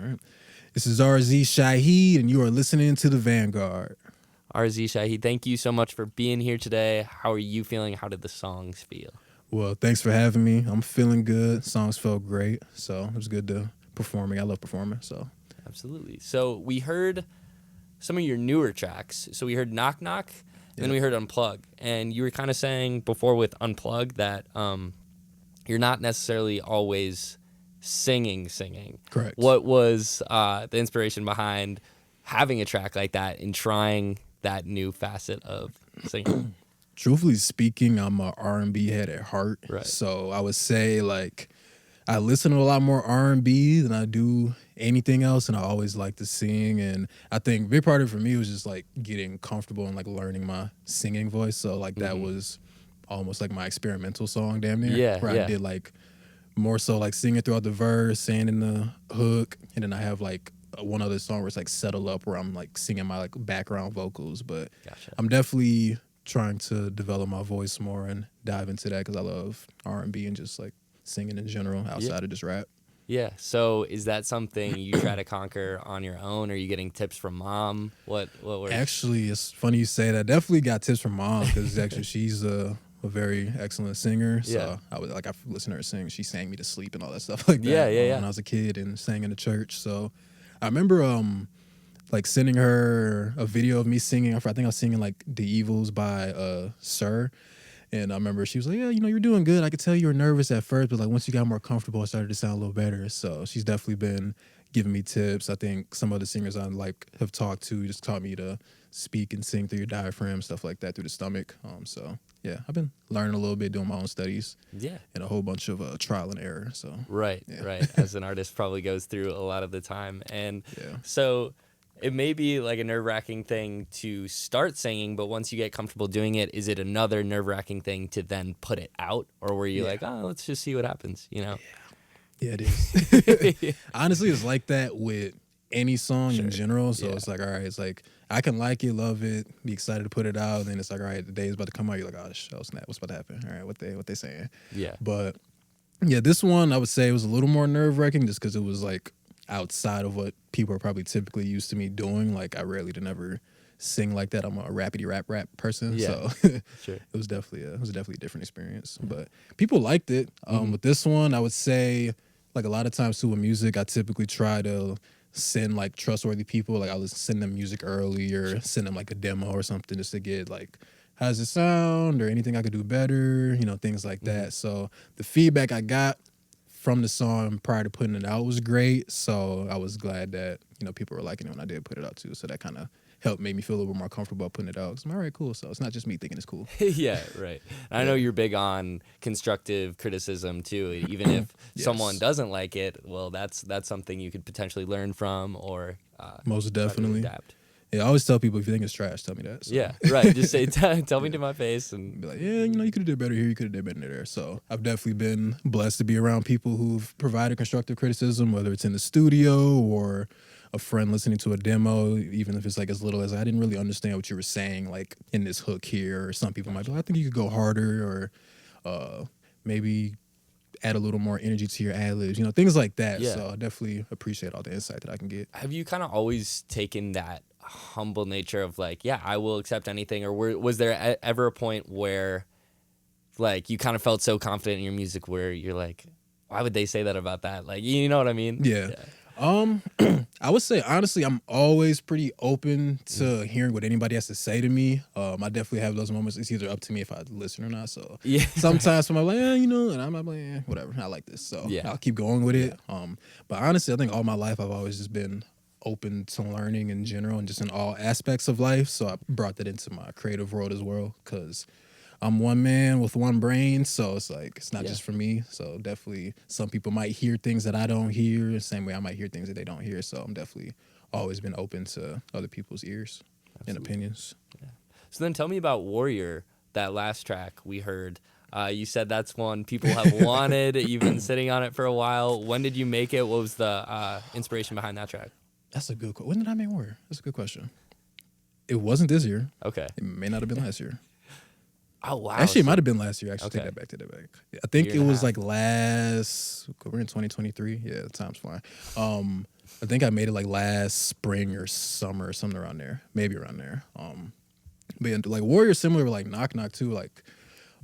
right. This is RZ Shahid, and you are listening to the Vanguard. RZ Shahid, thank you so much for being here today. How are you feeling? How did the songs feel? Well, thanks for having me. I'm feeling good. Songs felt great, so it was good to performing. I love performing, so. Absolutely. So we heard some of your newer tracks. So we heard Knock Knock, and then we heard Unplug. And you were kind of saying before with Unplug that you're not necessarily always singing. Correct. What was the inspiration behind having a track like that and trying that new facet of singing? Truthfully speaking, I'm a R&B head at heart. Right. So I would say, like, I listen to a lot more R&B than I do anything else, and I always like to sing. And I think a big part of it for me was just, like, getting comfortable and, like, learning my singing voice. So, like, that was almost like my experimental song, damn near. Yeah, where I did, like, more so, like, singing throughout the verse, saying in the hook, and then I have, like, one other song where it's, like, Settle Up, where I'm, like, singing my, like, background vocals. But I'm definitely trying to develop my voice more and dive into that because I love R&B and just, like, singing in general outside of just rap. Yeah. So is that something you try to conquer on your own? Are you getting tips from mom? What works? Actually, it's funny you say that. Definitely got tips from mom because actually she's a very excellent singer. So I would like I listen to her sing. She sang me to sleep and all that stuff like that. When I was a kid and sang in the church. So I remember like sending her a video of me singing. I think I was singing like The Evils by Sir. And I remember she was like, yeah, you know, you're doing good. I could tell you were nervous at first, but like once you got more comfortable, it started to sound a little better. So she's definitely been giving me tips. I think some other singers I like have talked to just taught me to speak and sing through your diaphragm, stuff like that, through the stomach. So yeah, I've been learning a little bit, doing my own studies. Yeah. And a whole bunch of trial and error. So right. As an artist probably goes through a lot of the time. And so it may be like a nerve-wracking thing to start singing, but once you get comfortable doing it, is it another nerve-wracking thing to then put it out? Or were you like, oh, let's just see what happens, you know? Yeah, it is. Honestly, it's like that with any song in general. So it's like, all right, it's like, I can like it, love it, be excited to put it out. And then it's like, all right, the day is about to come out. You're like, oh, snap, what's about to happen? All right, what they saying? Yeah. But yeah, this one, I would say it was a little more nerve-wracking just because it was like, outside of what people are probably typically used to me doing. Like I rarely to never sing like that. I'm a rapidy rap person. So it was definitely a different experience. But people liked it. With this one, I would say like a lot of times too with music, I typically try to send like trustworthy people. Like I'll send them music early or send them like a demo or something just to get like, how does it sound or anything I could do better, you know, things like that. So the feedback I got from the song prior to putting it out was great. So I was glad that, you know, people were liking it when I did put it out too. So that kind of helped make me feel a little bit more comfortable putting it out. So I'm all right, cool. So it's not just me thinking it's cool. Yeah, right. I know you're big on constructive criticism too. Even if someone doesn't like it, well, that's something you could potentially learn from or most definitely adapt. Yeah, I always tell people if you think it's trash, tell me that. So. Yeah, right. Just say, tell me to my face and be like, yeah, you know, you could have did better here, you could have did better there. So I've definitely been blessed to be around people who've provided constructive criticism, whether it's in the studio or a friend listening to a demo, even if it's like as little as I didn't really understand what you were saying, like in this hook here. Or some people might be like, I think you could go harder or maybe add a little more energy to your ad-libs, you know, things like that. Yeah. So I definitely appreciate all the insight that I can get. Have you kind of always taken that humble nature of like, yeah, I will accept anything, or was there ever a point where like you kind of felt so confident in your music where you're like, why would they say that about that? Like, you know what I mean? Yeah. I would say honestly, I'm always pretty open to hearing what anybody has to say to me. I definitely have those moments. It's either up to me if I listen or not. So sometimes I'm like, you know, and I'm like, whatever, I like this. So I'll keep going with it. But honestly, I think all my life I've always just been open to learning in general and just in all aspects of life. So I brought that into my creative world as well because I'm one man with one brain, so it's like it's not just for me. So definitely some people might hear things that I don't hear, the same way I might hear things that they don't hear. So I'm definitely always been open to other people's ears and opinions. Yeah. So then tell me about Warrior, that last track we heard. You said that's one people have wanted. You've been sitting on it for a while. When did you make it? What was the inspiration behind that track? That's a good question. When did I make Warrior? That's a good question. It wasn't this year. Okay. It may not have been last year. Oh wow! Actually, it might have been last year. Actually, Okay. take that back. I think Year it and a was half. like last. We're in 2023. Yeah, time's flying. I think I made it like last spring or summer or something around there, maybe around there. But yeah, like Warrior's similar with like Knock Knock too. Like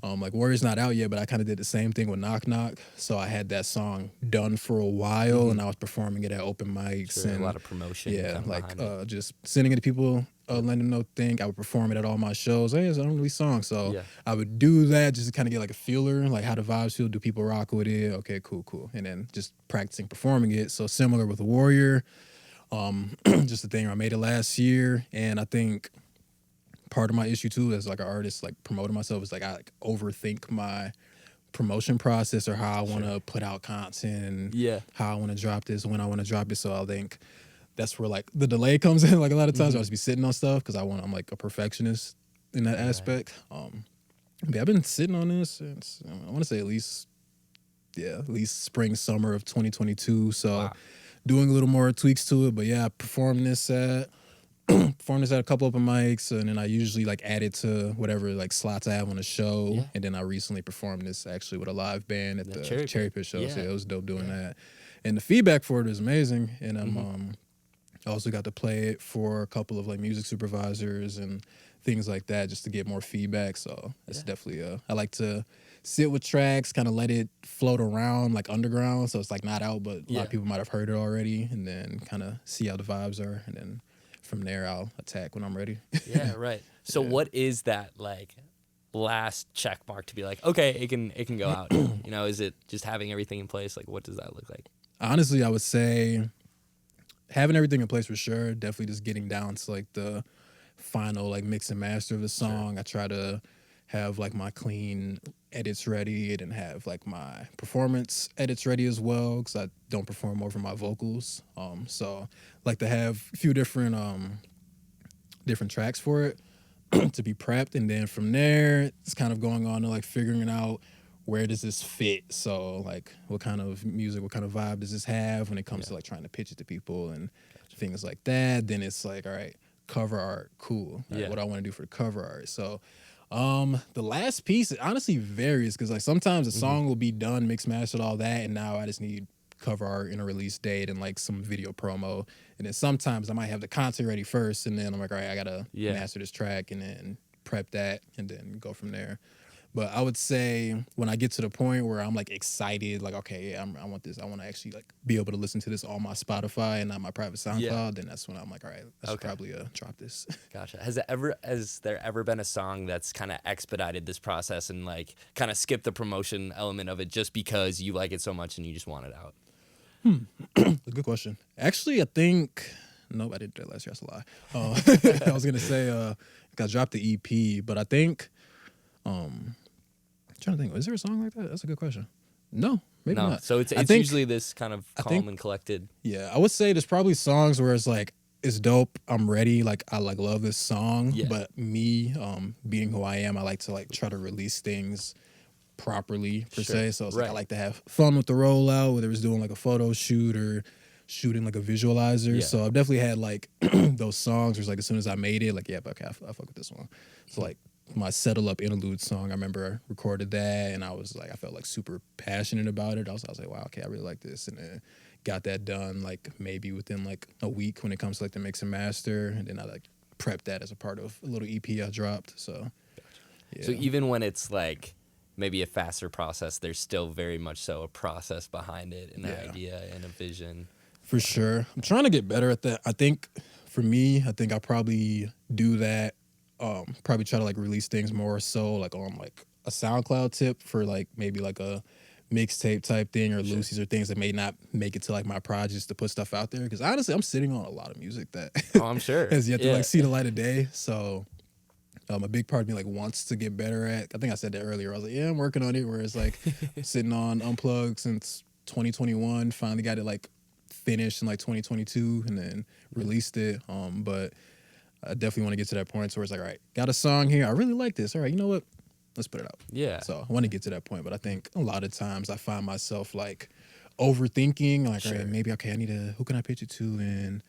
Warrior's not out yet, but I kind of did the same thing with Knock Knock. So I had that song done for a while, and I was performing it at open mics Sure, and a lot of promotion. yeah, kind of like behind it. just sending it to people, letting them know. Think I would perform it at all my shows. Hey, it's an unreleased song, so Yeah. I would do that just to kind of get like a feeler, like how the vibes feel. Do people rock with it? Okay, cool, and then just practicing performing it. So similar with Warrior, just the thing. I made it last year, and I think part of my issue too as like an artist, like promoting myself, is like I like overthink my promotion process or how I want to put out content and Yeah. how I want to drop this, when I want to drop it. So I think that's where like the delay comes in. Like a lot of times I just be sitting on stuff because I'm like a perfectionist in that aspect. But I've been sitting on this since I want to say at least spring summer of 2022. So doing a little more tweaks to it. But yeah, I performed this at a couple open mics, and then I usually like add it to whatever like slots I have on the show. Yeah. And then I recently performed this actually with a live band at the Cherry Cherry Pit. Pit show. Yeah. So yeah, it was dope doing that. And the feedback for it is amazing. And I also got to play it for a couple of like music supervisors and things like that just to get more feedback. So it's definitely I like to sit with tracks, kind of let it float around like underground. So it's like not out, but a lot of people might have heard it already, and then kind of see how the vibes are. And then from there, I'll attack when I'm ready. Yeah, right. So what is that like last check mark to be like, okay, it can go out? You know, is it just having everything in place? Like, what does that look like? Honestly, I would say having everything in place for sure. Definitely just getting down to like the final like mix and master of the song. I try to have like my clean edits ready and have like my performance edits ready as well, because I don't perform over my vocals. So like to have a few different tracks for it to be prepped, and then from there it's kind of going on to like figuring out where does this fit. So like what kind of music, what kind of vibe does this have when it comes to like trying to pitch it to people and things like that. Then it's like, all right, cover art, cool. All right, what do I want to do for the cover art? So the last piece, it honestly varies, because like sometimes a song will be done, mixed, mastered, all that, and now I just need cover art and a release date and like some video promo. And then sometimes I might have the content ready first, and then I'm like, all right, I gotta master this track and then prep that and then go from there. But I would say when I get to the point where I'm like excited, like, okay, yeah, I want this. I want to actually like be able to listen to this on my Spotify and not my private SoundCloud. Then that's when I'm like, all right, I should probably drop this. Gotcha. Has there ever been a song that's kind of expedited this process and like kind of skipped the promotion element of it just because you like it so much and you just want it out? That's a good question. Actually, I think nope, I didn't do that last year. That's a lie. I was gonna say I dropped the EP, but I think I'm trying to think, is there a song like that? That's a good question. No, maybe not. So it's usually this kind of calm and collected. Yeah, I would say there's probably songs where it's like, it's dope, I'm ready, like I like love this song. But me, being who I am, I like to like try to release things properly per se. So it's like I like to have fun with the rollout, whether it's doing like a photo shoot or shooting like a visualizer. So I've definitely had like those songs where it's like as soon as I made it, like, yeah, but okay, I fuck with this one. So like my Settle Up interlude song, I remember I recorded that and I was like, I felt like super passionate about it. I was like, wow, okay, I really like this. And then got that done like maybe within like a week when it comes to like the mix and master. And then I like prepped that as a part of a little EP I dropped. So yeah. So even when it's like maybe a faster process, there's still very much so a process behind it, and an idea and a vision. For sure. I'm trying to get better at that. I think for me, I think I probably do that. Probably try to like release things more so like on like a SoundCloud tip for like maybe like a mixtape type thing or loosies or things that may not make it to like my projects to put stuff out there. Because honestly, I'm sitting on a lot of music that I'm sure has yet to like see the light of day. So a big part of me like wants to get better at. I think I said that earlier. I was like, yeah, I'm working on it. Where it's like sitting on Unplugged since 2021. Finally got it like finished in like 2022 and then released it. But I definitely want to get to that point where it's like, all right, got a song here. I really like this. All right, you know what? Let's put it out. Yeah. So I want to get to that point. But I think a lot of times I find myself like overthinking. Like, all right, maybe, okay, I need to, who can I pitch it to? And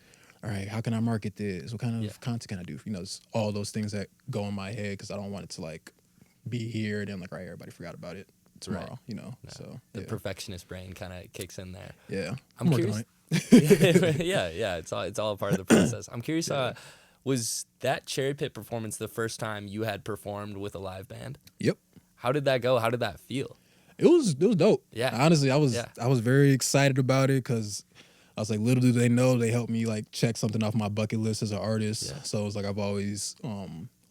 all right, how can I market this? What kind of content can I do? You know, all those things that go in my head because I don't want it to like be here, then like, all right, everybody forgot about it tomorrow, Right. you know. No. So The yeah. perfectionist brain kind of kicks in there. Yeah, I'm working curious. on it. Yeah, it's all a part of the process. I'm curious. Yeah. Was that Cherry Pit performance the first time you had performed with a live band? Yep. How did that go? How did that feel? It was dope. Yeah. Honestly, I was Yeah. very excited about it because I was like, little do they know, they helped me like check something off my bucket list as an artist. Yeah. So it was like I've always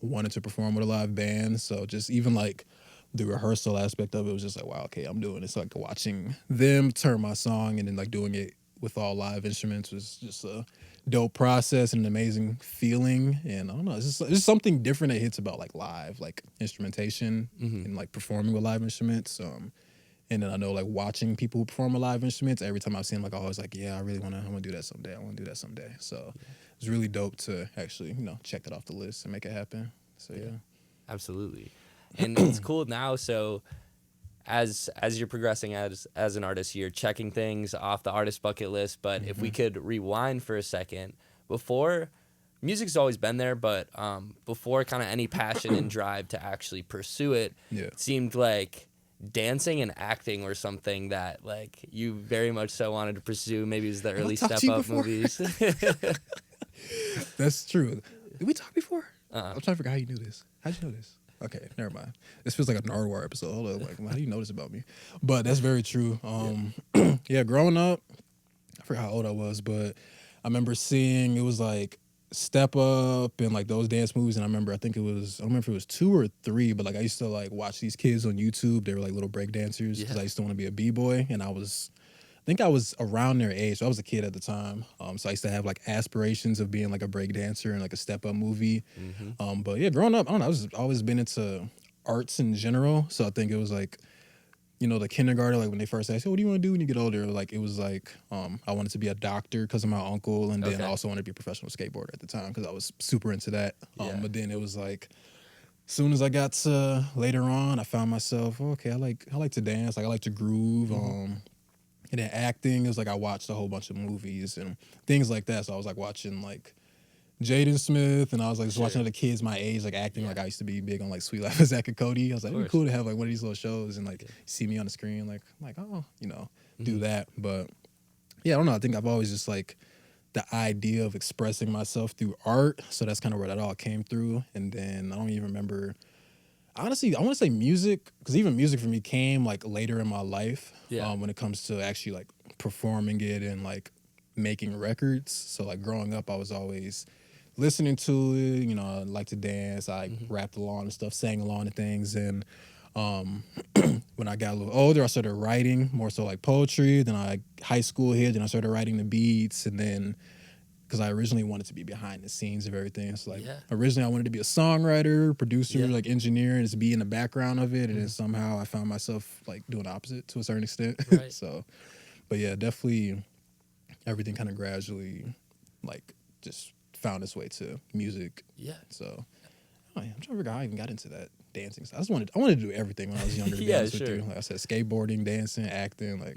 wanted to perform with a live band. So just even like the rehearsal aspect of it was just like, wow, okay, I'm doing this. Like watching them turn my song and then like doing it with all live instruments was just a dope process and an amazing feeling. And I don't know, it's just something different that hits about like live, like instrumentation and like performing with live instruments. And then I know like watching people perform with live instruments, every time I've seen like, I was like, yeah, I want to do that someday. I want to do that someday. So it's really dope to actually, you know, check that off the list and make it happen. So yeah. Absolutely. And it's cool now. So as you're progressing as an artist, you're checking things off the artist bucket list. But if we could rewind for a second, before, music's always been there, but before kind of any passion and drive to actually pursue it, it seemed like dancing and acting were something that like you very much so wanted to pursue. Maybe it was the early Step Up movies. That's true. Did we talk before? I'm trying to figure out how you knew this. How'd you know this? Okay, never mind. This feels like a Nardwuar episode. Hold on, like, how do you know this about me? But that's very true. Yeah, growing up, I forgot how old I was, but I remember seeing, it was like Step Up and like those dance movies, and I don't remember if it was 2 or 3, but like I used to like watch these kids on YouTube. They were like little break dancers because I used to want to be a b-boy, and I think I was around their age, so I was a kid at the time. So I used to have like aspirations of being like a break dancer in like a Step Up movie. But yeah, growing up, I don't know, I've always been into arts in general. So I think it was like, you know, the kindergarten, like when they first asked, hey, what do you want to do when you get older? Like it was like, I wanted to be a doctor because of my uncle, and then I also wanted to be a professional skateboarder at the time because I was super into that. But then it was like, as soon as I got to later on, I found myself, okay, I like to dance, like I like to groove. And then acting, it was like I watched a whole bunch of movies and things like that. So I was like watching like Jaden Smith, and I was like just watching other kids my age like acting. Like I used to be big on like Sweet Life of Zach and Cody. I was like, it'd be cool to have like one of these little shows and like see me on the screen, like oh, you know, do that. But yeah, I don't know. I think I've always just like the idea of expressing myself through art. So that's kind of where that all came through. And then I don't even remember. Honestly, I want to say music, because even music for me came like later in my life. When it comes to actually like performing it and like making records. So like growing up, I was always listening to it. You know, I like to dance. I rapped along and stuff, sang along to things. And when I got a little older, I started writing more so like poetry. Then high school hit, and I started writing the beats. And then because I originally wanted to be behind the scenes of everything. So like originally I wanted to be a songwriter, producer, like engineer, and just be in the background of it. And then somehow I found myself like doing the opposite to a certain extent. So, but yeah, definitely everything kind of gradually like just found its way to music. So I'm trying to figure out how I even got into that dancing. So I wanted to do everything when I was younger. To be honest with you. Like I said, skateboarding, dancing, acting. Like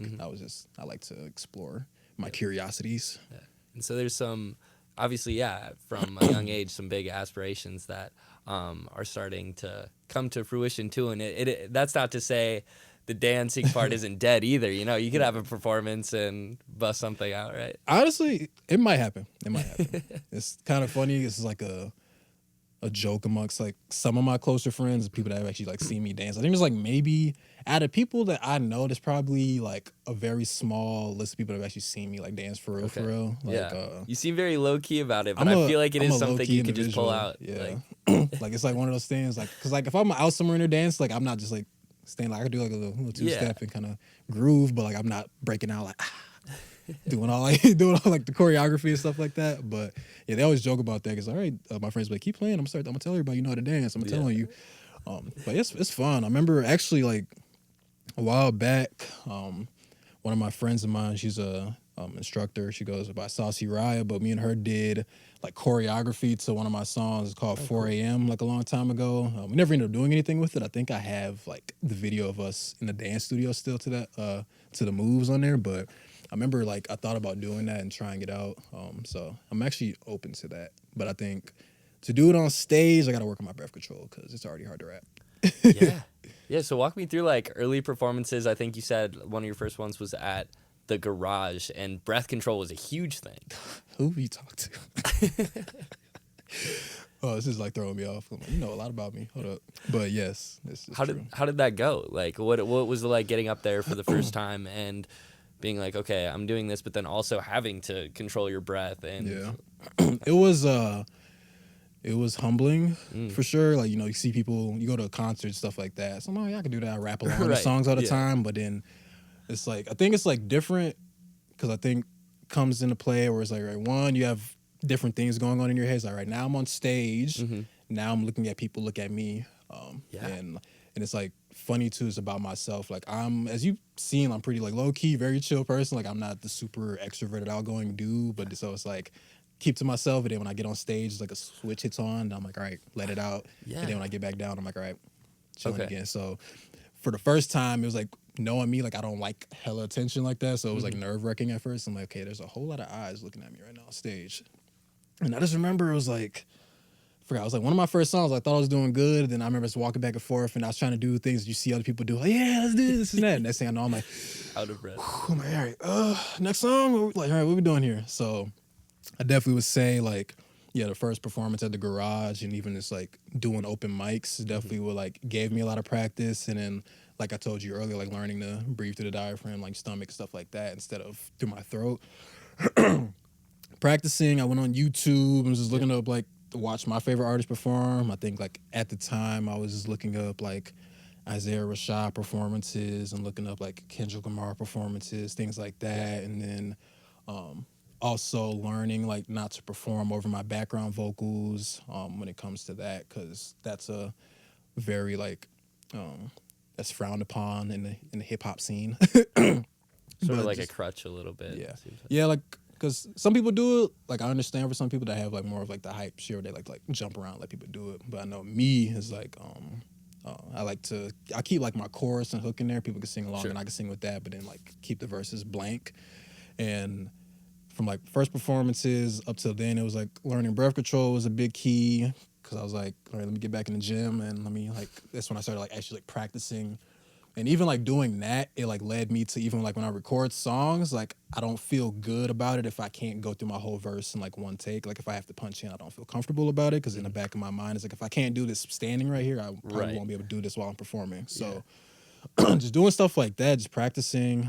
I like to explore my curiosities. And so there's some, obviously, from a young age, some big aspirations that are starting to come to fruition too. And that's not to say the dancing part isn't dead either. You know, you could have a performance and bust something out, right? Honestly, it might happen. It's kind of funny. It's like a joke amongst like some of my closer friends, people that have actually like seen me dance. I think it's like maybe out of people that I know, there's probably like a very small list of people that have actually seen me like dance for real. Like, you seem very low key about it, but I feel like it is something you could just pull out. Yeah, like it's like one of those things. Like, cause like if I'm out somewhere in a dance, like I'm not just like staying. Like I could do like a little 2-step and kind of groove, but like I'm not breaking out like. doing all like the choreography and stuff like that. But yeah, they always joke about that because all right, my friends be like, keep playing. I'm gonna tell everybody you know how to dance. I'm telling you. But it's fun. I remember actually like a while back, one of my friends of mine, she's a instructor. She goes by Saucy Raya, but me and her did like choreography to one of my songs. It's called 4 a.m. like a long time ago. We never ended up doing anything with it. I think I have like the video of us in the dance studio still to that to the moves on there, but I remember like I thought about doing that and trying it out. So I'm actually open to that. But I think to do it on stage, I got to work on my breath control because it's already hard to rap. Yeah. Yeah, so walk me through like early performances. I think you said one of your first ones was at the garage, and breath control was a huge thing. Who you talk to? Oh, this is like throwing me off. I'm like, you know a lot about me. Hold up. But yes, this is true. How did that go? Like what was it like getting up there for the first time and being like, okay, I'm doing this, but then also having to control your breath and Yeah. It was humbling for sure. Like, you know, you see people, you go to a concert, stuff like that. So I'm like, yeah, I can do that. I rap along to Right. songs all the Yeah. time. But then it's like, I think it's like different because I think comes into play where it's like, right, one, you have different things going on in your head. It's like, right now I'm on stage. Now I'm looking at people look at me. And it's like funny too, it's about myself. Like as you've seen, I'm pretty like low key, very chill person. Like I'm not the super extroverted, outgoing dude, but so it's like keep to myself. And then when I get on stage, it's like a switch hits on. And I'm like, all right, let it out. Yeah. And then when I get back down, I'm like, all right, chilling again. So for the first time, it was like knowing me, like I don't like hella attention like that. So it was like nerve wracking at first. I'm like, okay, there's a whole lot of eyes looking at me right now on stage. And I just remember it was like, I forgot, it was like one of my first songs. I thought I was doing good. Then I remember just walking back and forth and I was trying to do things that you see other people do. Like, yeah, let's do this and that. And next thing I know, I'm like, out of breath. I'm like, all right, next song. Like, all right, what we doing here? So I definitely would say like, yeah, the first performance at the garage and even just like doing open mics definitely would like gave me a lot of practice. And then like I told you earlier, like learning to breathe through the diaphragm, like stomach, stuff like that instead of through my throat. Practicing, I went on YouTube and was just looking up like to watch my favorite artists perform. I think like at the time I was just looking up like RZ Shahid performances and looking up like Kendrick Lamar performances, things like that. And then also learning like not to perform over my background vocals when it comes to that, because that's a very like that's frowned upon in the hip hop scene. Sort of like a crutch a little bit. Yeah. Yeah, like because some people do it. Like I understand for some people that have like more of like the hype shit, where they like jump around, let people do it. But I know me is like I keep like my chorus and hook in there. People can sing along and I can sing with that, but then like keep the verses blank. And from like first performances up till then, it was like learning breath control was a big key, because I was like, all right, let me get back in the gym and let me like, that's when I started like actually like practicing. And even like doing that, it like led me to even like when I record songs, like I don't feel good about it if I can't go through my whole verse in like one take. Like if I have to punch in, I don't feel comfortable about it, because in the back of my mind, it's like if I can't do this standing right here, I probably won't be able to do this while I'm performing. So just doing stuff like that, just practicing.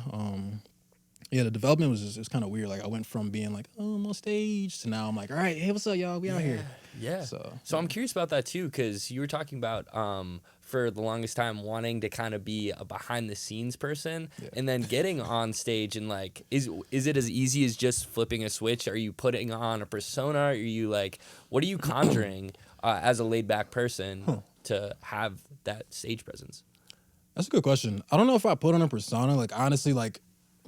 The development was kind of weird. Like I went from being like, oh, I'm on stage to now I'm like, all right, hey, what's up, y'all? We out here. Yeah. So I'm curious about that too, because you were talking about for the longest time wanting to kind of be a behind the scenes person, and then getting on stage and like, is it as easy as just flipping a switch? Are you putting on a persona? Are you like, what are you conjuring as a laid back person to have that stage presence? That's a good question. I don't know if I put on a persona. Like honestly, like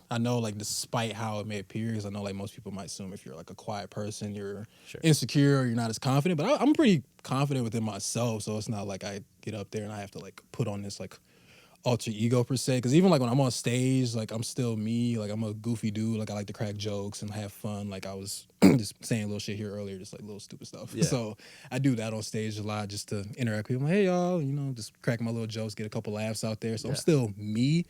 I know like despite how it may appear, because I know like most people might assume if you're like a quiet person, you're insecure or you're not as confident, but I'm pretty confident within myself. So it's not like I get up there and I have to like put on this like alter ego per se. Because even like when I'm on stage, like I'm still me. Like I'm a goofy dude. Like I like to crack jokes and have fun. Like I was just saying a little shit here earlier, just like little stupid stuff. Yeah. So I do that on stage a lot just to interact with people. Hey y'all, you know, just cracking my little jokes, get a couple laughs out there. So I'm still me.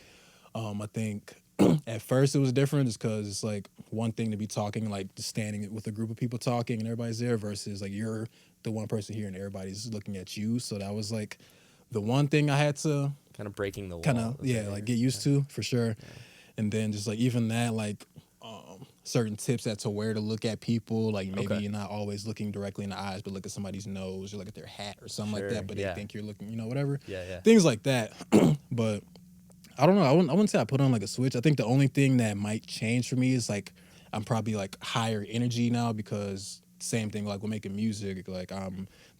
I think at first it was different just because it's like one thing to be talking, like just standing with a group of people talking and everybody's there, versus like you're the one person here and everybody's looking at you. So that was like the one thing I had to kind of breaking the wall. Like get used to for sure. Yeah. And then just like even that, like certain tips as to where to look at people. Like maybe you're not always looking directly in the eyes, but look at somebody's nose or look at their hat or something like that. But they think you're looking, you know, whatever. Yeah. Things like that. But I don't know. I wouldn't say I put on like a switch. I think the only thing that might change for me is like I'm probably like higher energy now, because same thing like we're making music. Like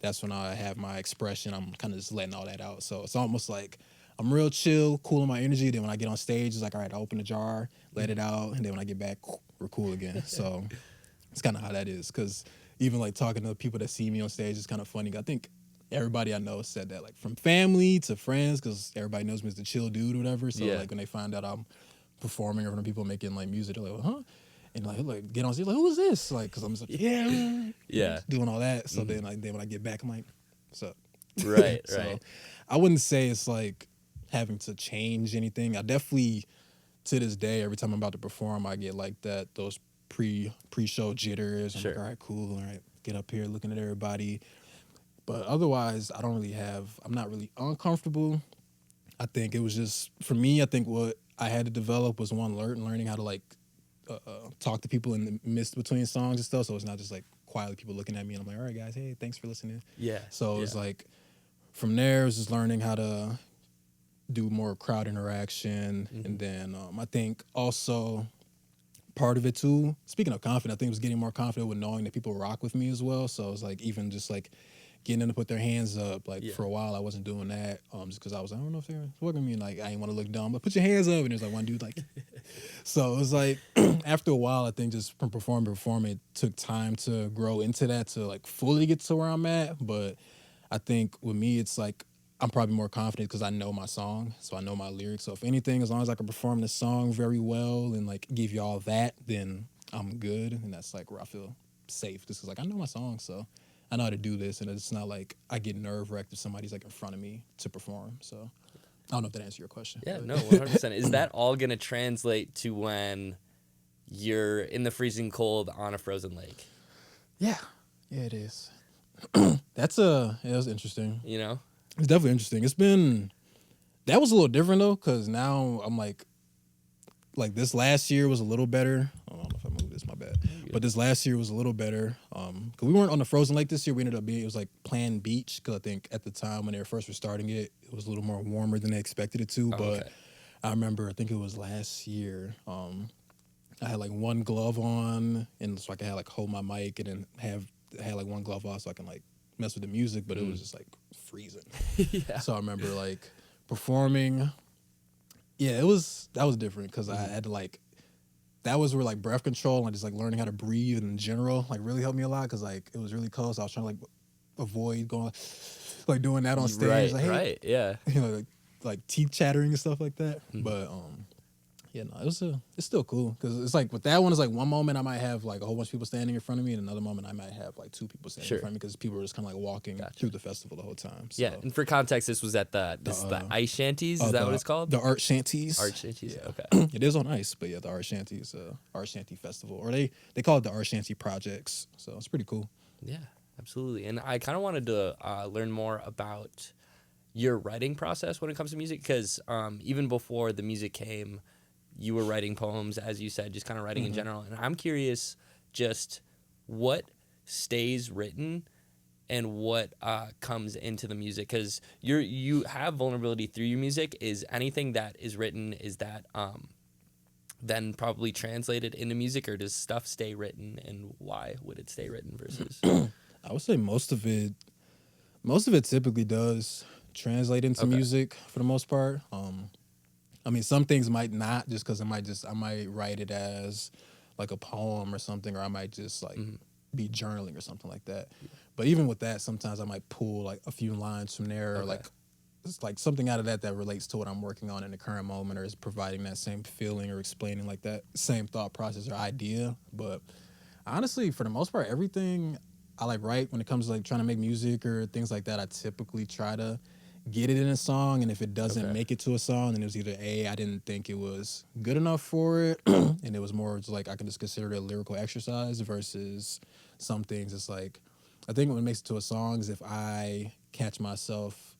that's when I have my expression. I'm kind of just letting all that out. So it's almost like I'm real chill, cool in my energy. Then when I get on stage, it's like, all right, I open the jar, let it out, and then when I get back, we're cool again. So it's kind of how that is. Because even like talking to people that see me on stage is kind of funny. I think everybody I know said that, like from family to friends, because everybody knows me as the chill dude or whatever. So like when they find out I'm performing or when people making like music, they're like, huh? And like get on stage, like, who is this? Like, because I'm just like, doing all that. So then when I get back, I'm like, what's up? Right, So right. I wouldn't say it's like having to change anything. I definitely, to this day, every time I'm about to perform, I get like those pre-show jitters. I'm Sure. like, all right, cool, all right, get up here looking at everybody. But otherwise, I'm not really uncomfortable. I think it was just, for me, I think what I had to develop was learning how to like talk to people in the midst between songs and stuff. So it's not just like quietly people looking at me and I'm like, all right, guys, hey, thanks for listening. Yeah. So yeah. it's like, from there, it was just learning how to do more crowd interaction. And then I think also part of it too, speaking of confident, I think it was getting more confident with knowing that people rock with me as well. So it's like even just like getting them to put their hands up. Like for a while I wasn't doing that just because I was like, I don't know if they're looking at me, and like I didn't want to look dumb, but put your hands up. And there's like one dude like, so it was like after a while, I think just from performing, it took time to grow into that to like fully get to where I'm at. But I think with me, it's like I'm probably more confident because I know my song, so I know my lyrics. So if anything, as long as I can perform the song very well and like give y'all that, then I'm good. And that's like where I feel safe, just because like I know my song, so I know how to do this. And it's not like I get nerve-wracked if somebody's like in front of me to perform. So I don't know if that answers your question. Yeah, but. no, 100%. Is that all going to translate to when you're in the freezing cold on a frozen lake? Yeah, it is. That was interesting. You know? It's definitely interesting. That was a little different though, because now I'm like this last year was a little better. I don't know if I moved this, my bad. But this last year was a little better. Because we weren't on the frozen lake this year. We ended up it was like planned beach, because I think at the time when they first were starting it, it was a little more warmer than they expected it to. But okay. I remember, I think it was last year, I had like one glove on, and so I could like hold my mic, and then I had like one glove off so I can like mess with the music, but it was just like freezing. Yeah. So I remember like performing. Yeah, that was different because I had to like, that was where like breath control and just like learning how to breathe in general like really helped me a lot, because like it was really cold. So I was trying to like avoid going like doing that on stage. Right, like, hey, right, yeah. You know, like teeth chattering and stuff like that. But yeah, no, it's still cool, because it's like with that one, it's like one moment I might have like a whole bunch of people standing in front of me, and another moment I might have like two people standing in front of me, because people were just kind of like walking through the festival the whole time. So. Yeah, and for context, this was at the ice shanties. Is that what it's called? The art shanties. Art shanties. Yeah. Okay. It is on ice, but yeah, the art shanties, art shanty festival, or they call it the art shanty projects. So it's pretty cool. Yeah, absolutely. And I kind of wanted to learn more about your writing process when it comes to music, because even before the music came, you were writing poems, as you said, just kind of writing in general. And I'm curious just what stays written and what comes into the music, because you have vulnerability through your music. Is anything that is written, is that then probably translated into music, or does stuff stay written, and why would it stay written versus? I would say most of it typically does translate into music for the most part. I mean, some things might not, just because I might write it as like a poem or something, or I might just like be journaling or something like that. Yeah. But even with that, sometimes I might pull like a few lines from there, or like it's like something out of that relates to what I'm working on in the current moment, or is providing that same feeling or explaining like that same thought process or idea. But honestly, for the most part, everything I like write when it comes to like trying to make music or things like that, I typically try to get it in a song, and if it doesn't make it to a song, then it was either I didn't think it was good enough for it, and it was more just like I can just consider it a lyrical exercise, versus some things it's like, I think what makes it to a song is if I catch myself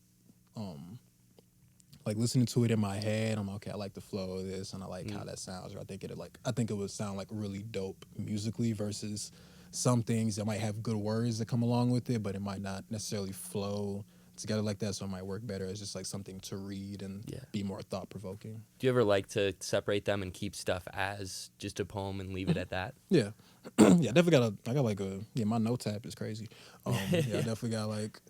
like listening to it in my head, I'm like, okay, I like the flow of this, and I like how that sounds, or I think it would sound like really dope musically, versus some things that might have good words that come along with it, but it might not necessarily flow together like that, so it might work better as just like something to read and be more thought-provoking. Do you ever like to separate them and keep stuff as just a poem and leave it at that? Yeah. Yeah, I definitely my notes app is crazy. I definitely got like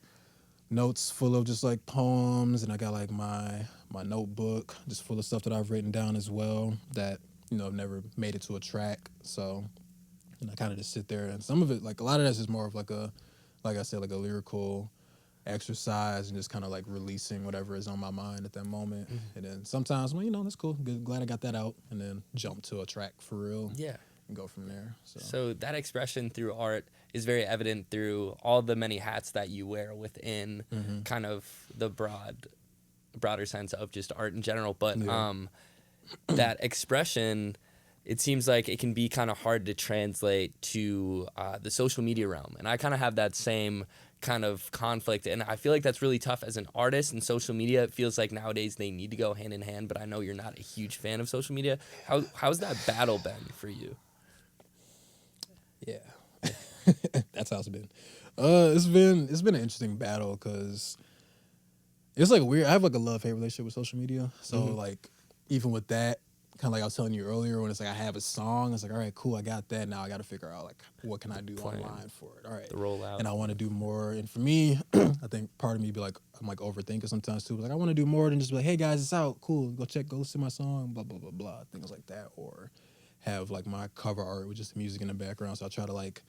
notes full of just like poems, and I got like my notebook just full of stuff that I've written down as well that, never made it to a track. So, and I kind of just sit there, and some of it, like a lot of that's just more of like I said, like a lyrical exercise, and just kind of like releasing whatever is on my mind at that moment. And then sometimes, well, that's cool, good, glad I got that out, and then jump to a track for real. Yeah. and go from there. So that expression through art is very evident through all the many hats that you wear within kind of the broader sense of just art in general. But that expression, it seems like it can be kind of hard to translate to the social media realm. And I kind of have that same kind of conflict. And I feel like that's really tough as an artist, and social media, it feels like nowadays they need to go hand in hand. But I know you're not a huge fan of social media. How's that battle been for you? Yeah. That's how it's been. It's been an interesting battle because it's like weird. I have like a love-hate relationship with social media. So like even with that, kind of like I was telling you earlier, when it's like I have a song, it's like, all right, cool, I got that. Now I got to figure out like what can I do online for it. All right, the rollout. And I want to do more. And for me, I think part of me be like, I'm like overthinking sometimes too. Like I want to do more than just be like, hey guys, it's out, cool, go listen to my song, blah blah blah blah, things like that. Or have like my cover art with just the music in the background. So I try to like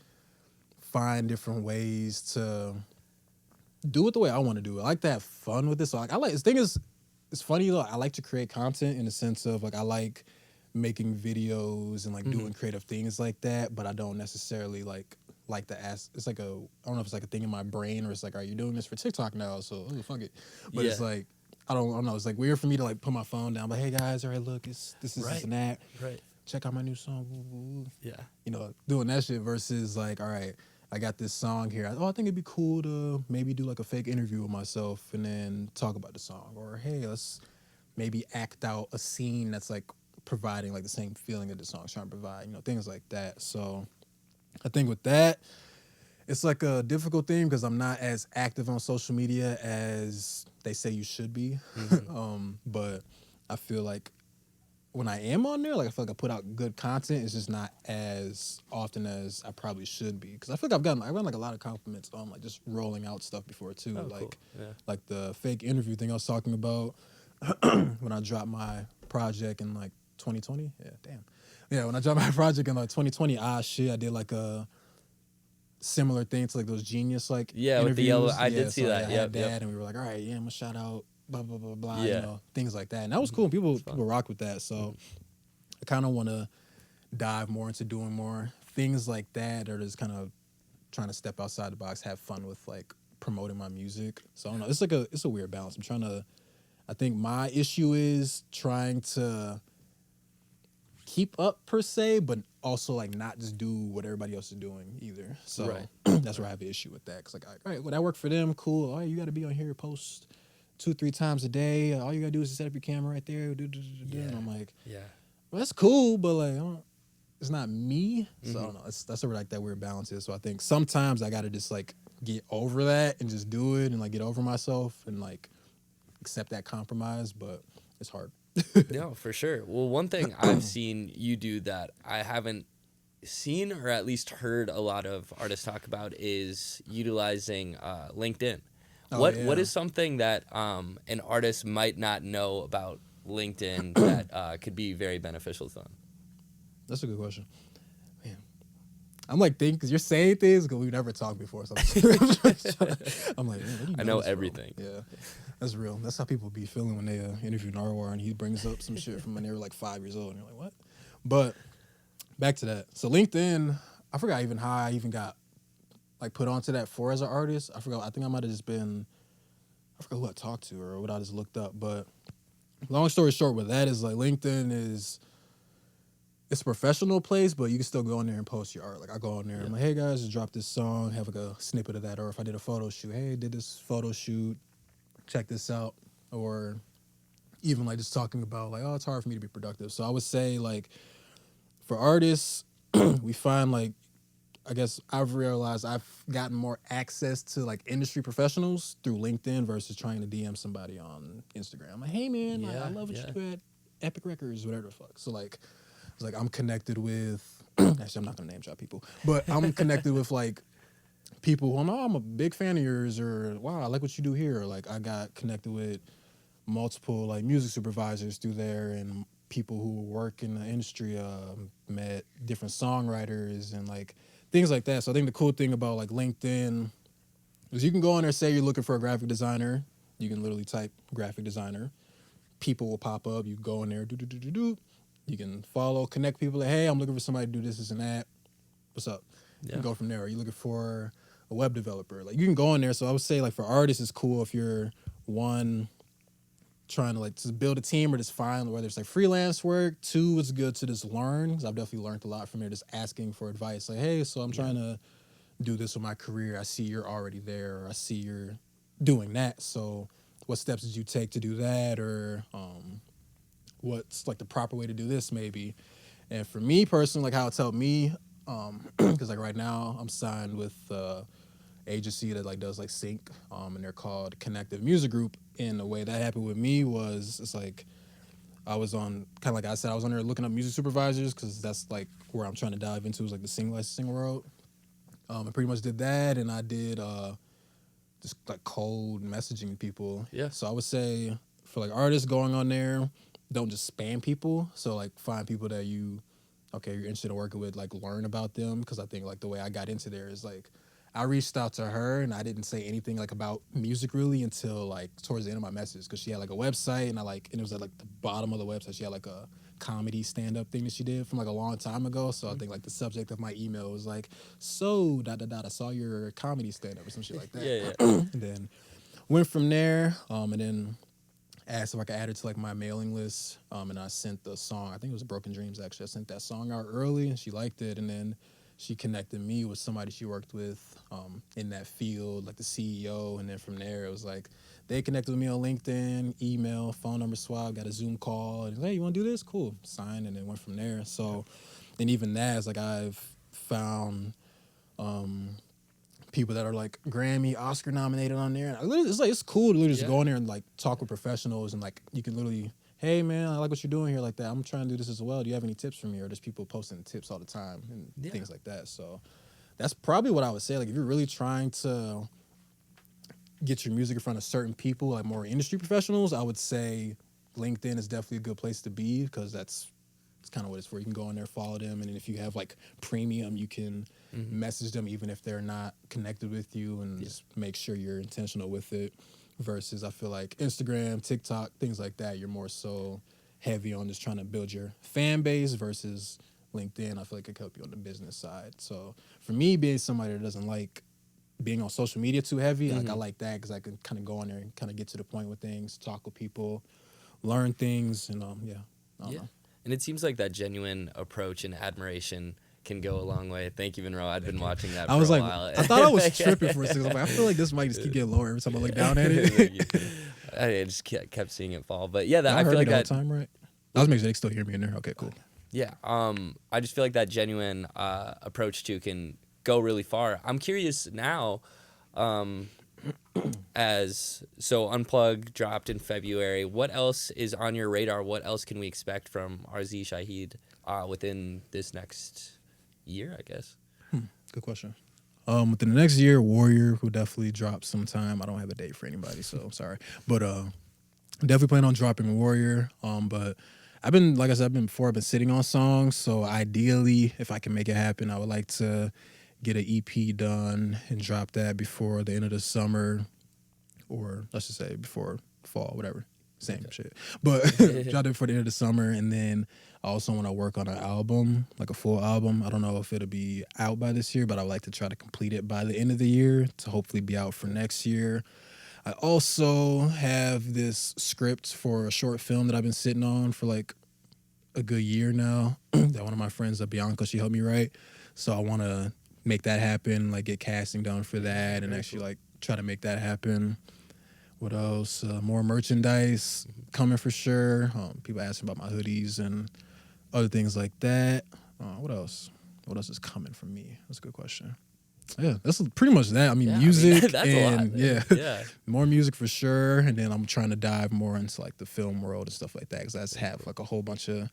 find different ways to do it the way I want to do it. I like to have fun with it. So like the thing is, it's funny though, I like to create content in the sense of like I like making videos and like doing creative things like that, but I don't necessarily like to ask. It's like I don't know if it's like a thing in my brain or it's like, are you doing this for TikTok now? So fuck it. But it's like I don't know. It's like weird for me to like put my phone down. But hey guys, all right, look, this is this and that. Right. Check out my new song. Yeah. You know, doing that shit versus like, all right, I got this song here. I think it'd be cool to maybe do like a fake interview with myself and then talk about the song. Or hey, let's maybe act out a scene that's like providing like the same feeling that the song's trying to provide. You know, things like that. So I think with that, it's like a difficult thing because I'm not as active on social media as they say you should be. But I feel like when I am on there, like I feel like I put out good content. It's just not as often as I probably should be. Because I feel like I've gotten like a lot of compliments on like just rolling out stuff before too. Oh, like cool. like the fake interview thing I was talking about when I dropped my project in like 2020. Yeah, damn. Yeah, when I dropped my project in like 2020, I did like a similar thing to like those Genius like interviews. With the yellow. I did see that. I had that, and we were like, all right, yeah, I'm gonna shout out blah blah blah blah. Yeah. You know, things like that, and that was cool. People rock with that. So I kind of want to dive more into doing more things like that, or just kind of trying to step outside the box, have fun with like promoting my music. So I don't know. It's a weird balance. I think my issue is trying to keep up per se, but also like not just do what everybody else is doing either. So that's where I have an issue with that. Cause like, all right, well that worked for them, cool. All right, you got to be on here, post 2-3 times a day. All you gotta do is set up your camera right there. And I'm like, well, that's cool, but like, it's not me. So I don't know. That's where like that weird balance is. So I think sometimes I gotta just like get over that and just do it and like get over myself and like accept that compromise. But it's hard. No, for sure. Well, one thing I've seen you do that I haven't seen or at least heard a lot of artists talk about is utilizing LinkedIn. What is something that an artist might not know about LinkedIn that could be very beneficial to them? That's a good question. Man. I'm like thinking because you're saying things because we've never talked before. So I'm like, man, I know everything. Yeah, that's real. That's how people be feeling when they interview Narwhal and he brings up some shit from when they were like 5 years old and you're like, what? But back to that. So LinkedIn, I forgot even how I even got like put onto that for as an artist. I forgot. I think I might have just been, I forgot who I talked to or what I just looked up. But long story short, with that is like LinkedIn is, it's a professional place, but you can still go in there and post your art. Like I go on there, and I'm like, hey guys, just dropped this song, have like a snippet of that. Or if I did a photo shoot, hey, did this photo shoot, check this out. Or even like just talking about like, oh, it's hard for me to be productive. So I would say like for artists, we find like, I guess I've realized I've gotten more access to like industry professionals through LinkedIn versus trying to DM somebody on Instagram. I'm like, hey man, like, I love what you do at Epic Records, whatever the fuck. So like, it's like I'm connected with, actually I'm not gonna name drop people, but I'm connected with like people who I'm a big fan of yours, or wow, I like what you do here. Or like I got connected with multiple like music supervisors through there and people who work in the industry, met different songwriters and like things like that. So I think the cool thing about like LinkedIn is you can go on there, say you're looking for a graphic designer. You can literally type graphic designer. People will pop up. You go in there, You can follow, connect people. Like, hey, I'm looking for somebody to do this and that. What's up? You can go from there. Are you looking for a web developer? Like, you can go in there. So I would say, like, for artists, it's cool if you're one trying to like just build a team or just find whether it's like freelance work. Two, it's good to just learn, because I've definitely learned a lot from there, just asking for advice. Like, hey, so I'm trying to do this with my career. I see you're already there, or I see you're doing that. So what steps did you take to do that? Or what's like the proper way to do this maybe? And for me personally, like how it's helped me, because like right now I'm signed with agency that like does like sync, and they're called Connective Music Group. And the way that happened with me was, it's like I was on, kind of like I said, I was on there looking up music supervisors, because that's like where I'm trying to dive into, is like the sing licensing world. I pretty much did that, and I did just like cold messaging people. Yeah. So I would say for like artists going on there, don't just spam people. So like find people that you're interested in working with, like learn about them. Because I think like the way I got into there is like I reached out to her and I didn't say anything like about music really until like towards the end of my message, because she had like a website, and it was at like the bottom of the website. She had like a comedy stand-up thing that she did from like a long time ago. So I think like the subject of my email was like, so ... I saw your comedy stand-up or some shit like that. Yeah. And then went from there, and then asked if I could add her to like my mailing list, and I sent the song. I think it was Broken Dreams actually. I sent that song out early and she liked it, and then she connected me with somebody she worked with in that field, like the CEO, and then from there it was like they connected with me on LinkedIn, email, phone number swap, got a Zoom call, and hey, you want to do this? Cool, signed, and then went from there. So, and even that is like I've found people that are like Grammy, Oscar nominated on there. And it's cool to literally just go in there and like talk with professionals, and like you can literally, hey man, I like what you're doing here like that. I'm trying to do this as well. Do you have any tips for me? Or there's people posting tips all the time and things like that. So that's probably what I would say. Like if you're really trying to get your music in front of certain people, like more industry professionals, I would say LinkedIn is definitely a good place to be, because it's kind of what it's for. You can go in there, follow them, and if you have like premium, you can message them even if they're not connected with you, and just make sure you're intentional with it. Versus I feel like Instagram, TikTok, things like that, you're more so heavy on just trying to build your fan base, versus LinkedIn, I feel like it could help you on the business side. So for me, being somebody that doesn't like being on social media too heavy, like I like that, because I can kind of go on there and kind of get to the point with things, talk with people, learn things, and I don't know. And it seems like that genuine approach and admiration can go a long way. Thank you, Monroe. I'd been watching that for a while. I thought I was tripping for a second. I feel like this might just keep getting lower every time I look down at it. I just kept seeing it fall. But yeah, I feel like that time, right? I was making sure they still hear me in there. Okay, cool. Yeah. I just feel like that genuine approach to can go really far. I'm curious now, as so Unplug dropped in February. What else is on your radar? What else can we expect from RZ Shahid within this next year, I guess? Good question. Within the next year, Warrior will definitely drop sometime. I don't have a date for anybody, so I'm sorry. But definitely plan on dropping Warrior. But I've been sitting on songs. So ideally, if I can make it happen, I would like to get an EP done and drop that before the end of the summer, or let's just say before fall, whatever. Same shit. But drop it before the end of the summer, and then I also want to work on an album, like a full album. I don't know if it'll be out by this year, but I would like to try to complete it by the end of the year to hopefully be out for next year. I also have this script for a short film that I've been sitting on for like a good year now that one of my friends, Bianca, she helped me write. So I want to make that happen, like get casting done for that, and actually like try to make that happen. What else? More merchandise coming for sure. People asking about my hoodies and other things like that. What else? What else is coming from me? That's a good question. Yeah, that's pretty much that. I mean, music that's and a lot, yeah, more music for sure. And then I'm trying to dive more into like the film world and stuff like that, because I have like a whole bunch of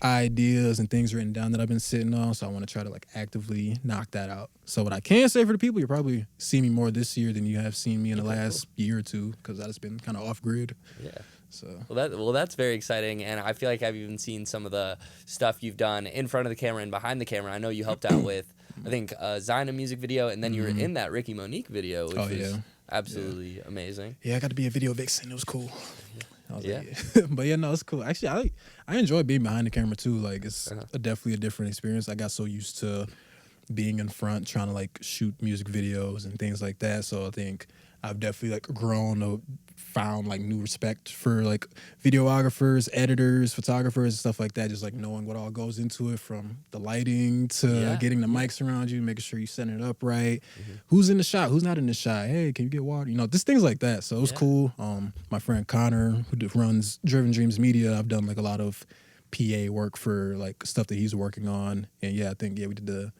ideas and things written down that I've been sitting on. So I want to try to like actively knock that out. So what I can say for the people, you'll probably see me more this year than you have seen me in the last year or two, because I've just been kind of off grid. Yeah. So that's very exciting, and I feel like I've even seen some of the stuff you've done in front of the camera and behind the camera. I know you helped out with, I think, Zyna music video, and then you were in that Ricky Monique video, which was absolutely amazing. Yeah, I got to be a video vixen. It was cool. I was Yeah. like, yeah. But yeah, no, it's cool. Actually, I enjoy being behind the camera too. Like it's definitely a different experience. I got so used to being in front, trying to like shoot music videos and things like that. So I think I've definitely like grown, found like new respect for like videographers, editors, photographers, and stuff like that. Just like knowing what all goes into it, from the lighting to getting the mics around you, making sure you're setting it up right. Who's in the shot? Who's not in the shot? Hey, can you get water? You know, just things like that. So it was cool. My friend Connor, who runs Driven Dreams Media, I've done like a lot of PA work for like stuff that he's working on. And yeah, I think we did the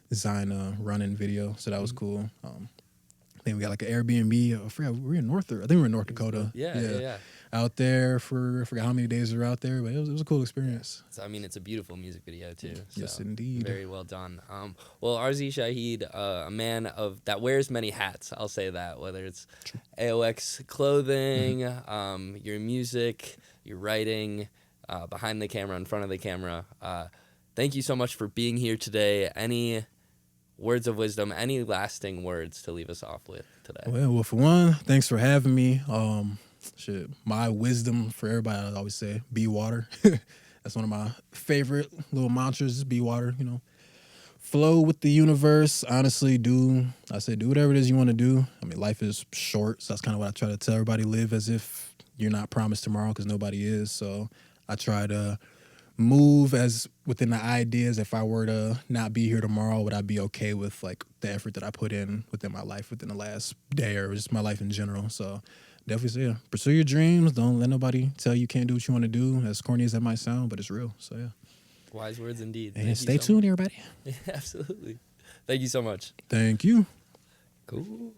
design run-in video, so that was cool. I think we got like an Airbnb. I forgot, we're in I think we're in North Dakota. Yeah. Out there for I forgot how many days we were out there, but it was a cool experience. So, I mean, it's a beautiful music video too. So yes, indeed. Very well done. Well, RZ Shahid, a man that wears many hats. I'll say that, whether it's AOX clothing, your music, your writing, behind the camera, in front of the camera. Thank you so much for being here today. Any words of wisdom, any lasting words to leave us off with today? Well, for one, thanks for having me. My wisdom for everybody, I always say, be water. That's one of my favorite little mantras, is be water, you know. Flow with the universe. Honestly, do whatever it is you want to do. I mean, life is short, so that's kind of what I try to tell everybody. Live as if you're not promised tomorrow, because nobody is. So I try to move as within the ideas. If I were to not be here tomorrow, would I be okay with like the effort that I put in within my life within the last day, or just my life in general? So definitely say, pursue your dreams. Don't let nobody tell you can't do what you want to do, as corny as that might sound, but it's real. So yeah. Wise words indeed. And stay tuned, everybody. Yeah, absolutely. Thank you so much. Thank you. Cool.